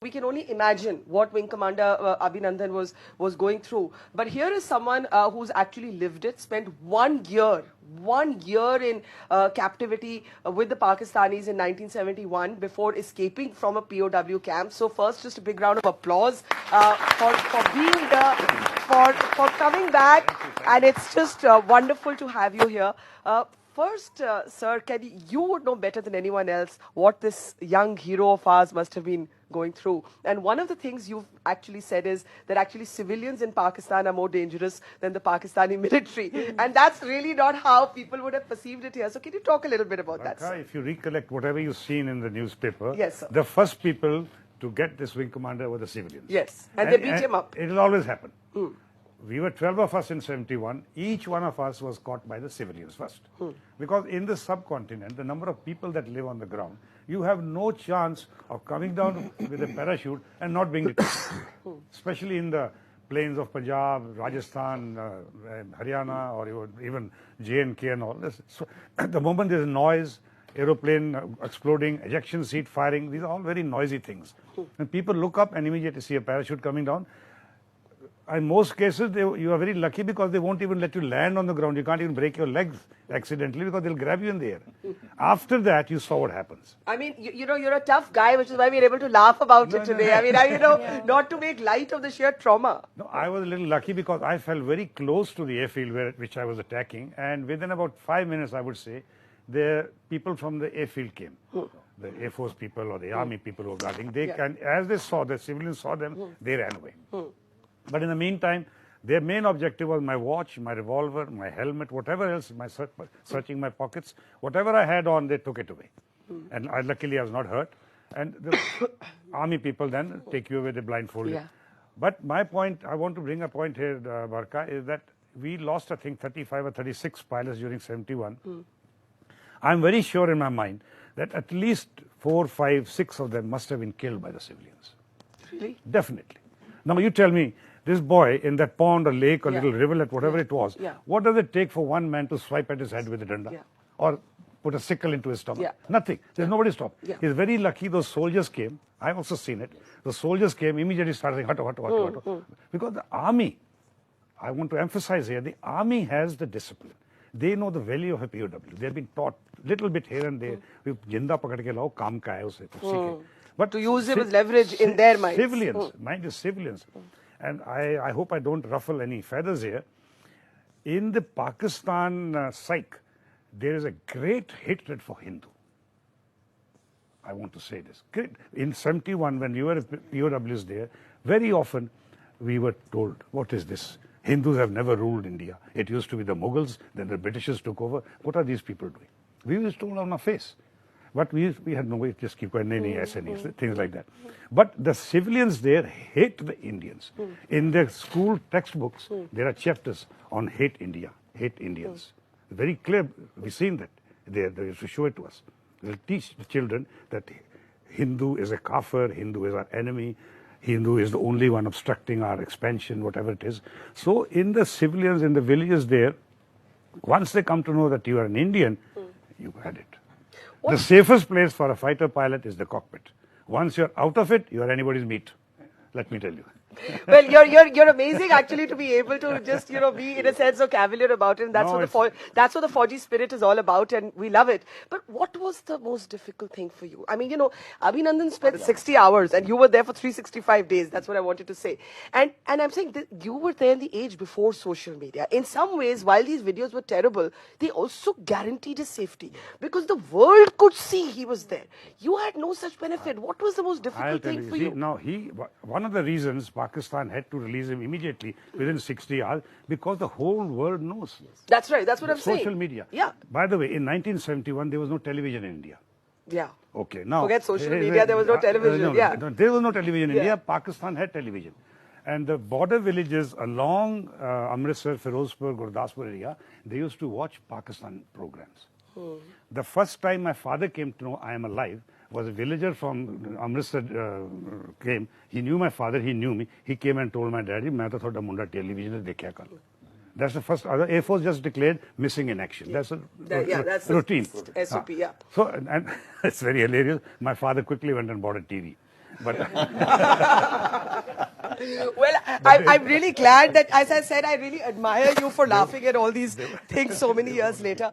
We can only imagine what Wing Commander Abhinandan was going through. But here is someone who's actually lived it, spent 1 year in captivity with the Pakistanis in 1971 before escaping from a POW camp. So first, just a big round of applause for being there, for coming back. And it's just wonderful to have you here. First, sir, you would know better than anyone else what this young hero of ours must have been going through. And one of the things you've actually said is that actually civilians in Pakistan are more dangerous than the Pakistani military. And that's really not how people would have perceived it here. So can you talk a little bit about that, sir? If you recollect whatever you've seen in the newspaper, yes, sir, the first people to get this wing commander were the civilians. Yes, and they beat him up. It'll always happen. We were 12 of us in 71. Each one of us was caught by the civilians first. Because in the subcontinent, the number of people that live on the ground, you have no chance of coming down with a parachute and not being detected. Especially in the plains of Punjab, Rajasthan, Haryana, or even J&K and all this. So the moment there's noise, aeroplane exploding, ejection seat firing, these are all very noisy things. And people look up and immediately see a parachute coming down. In most cases, you are very lucky because they won't even let you land on the ground. You can't even break your legs accidentally because they'll grab you in the air. After that, you saw what happens. I mean, you know, you're a tough guy, which is why we're able to laugh about it today. I mean, not to make light of the sheer trauma. No, I was a little lucky because I felt very close to the airfield which I was attacking. And within about 5 minutes, I would say, the people from the airfield came. The Air Force people or the Army people who were guarding. As they saw, the civilians saw them, they ran away. But in the meantime, their main objective was my watch, my revolver, my helmet, whatever else, searching my pockets. Whatever I had on, they took it away. And luckily, I was not hurt. And the army people then take you away, they blindfold you. But my point, I want to bring a point here, Barka, is that we lost, I think, 35 or 36 pilots during 71. I'm very sure in my mind that at least 4, 5, 6 of them must have been killed by the civilians. Really? Definitely. Now, you tell me, this boy in that pond or lake or little rivulet, whatever it was, what does it take for one man to swipe at his head with a danda? Or put a sickle into his stomach? Nothing. There's nobody stopped. He's very lucky those soldiers came. I've also seen it. The soldiers came, immediately started saying, hatto, hatto, hatto, hatto. Because the army, I want to emphasize here, the army has the discipline. They know the value of a POW. They've been taught little bit here and there. Jinda pakad ke lao, kaam ka hai usse. But to use it as leverage in their minds. Civilians, mind you, civilians. And I hope I don't ruffle any feathers here. In the Pakistan psyche, there is a great hatred for Hindu. I want to say this. In 71, when we were POWs there, very often we were told, what is this? Hindus have never ruled India. It used to be the Mughals, then the Britishers took over. What are these people doing? We were told on our face. But we had no way, just keep going, things like that. But the civilians there hate the Indians. In their school textbooks, there are chapters on hate India, hate Indians. Very clear, we've seen that. They used to show it to us. They'll teach the children that Hindu is a kafir, Hindu is our enemy, Hindu is the only one obstructing our expansion, whatever it is. So in the civilians, in the villages there, once they come to know that you are an Indian, you had it. The safest place for a fighter pilot is the cockpit. Once you're out of it, you are anybody's meat. Let me tell you. Well, you're amazing actually to be able to just be in a sense so cavalier about it. And that's what the Fauji spirit is all about, and we love it. But what was the most difficult thing for you? I mean, Abhinandan spent 60 hours, and you were there for 365 days. That's what I wanted to say. And I'm saying that you were there in the age before social media. In some ways, while these videos were terrible, they also guaranteed his safety because the world could see he was there. You had no such benefit. What was the most difficult thing for you? Now, one of the reasons Pakistan had to release him immediately within 60 hours because the whole world knows. That's right. That's what I'm saying. Social media. Yeah. By the way, in 1971, there was no television in India. Yeah. Okay. Now, forget social media. There was no television. There was no television in India. Pakistan had television. And the border villages along Amritsar, Firozpur, Gurdaspur area, they used to watch Pakistan programs. The first time my father came to know I am alive was a villager from Amritsar came. He knew my father, he knew me. He came and told my daddy, "Main to thoda munda television dekhya kar." That's the first. Air Force just declared missing in action. That's a routine. SOP, So and it's very hilarious. My father quickly went and bought a TV. But Well, I'm really glad that, as I said, I really admire you for laughing at all these things so many years later.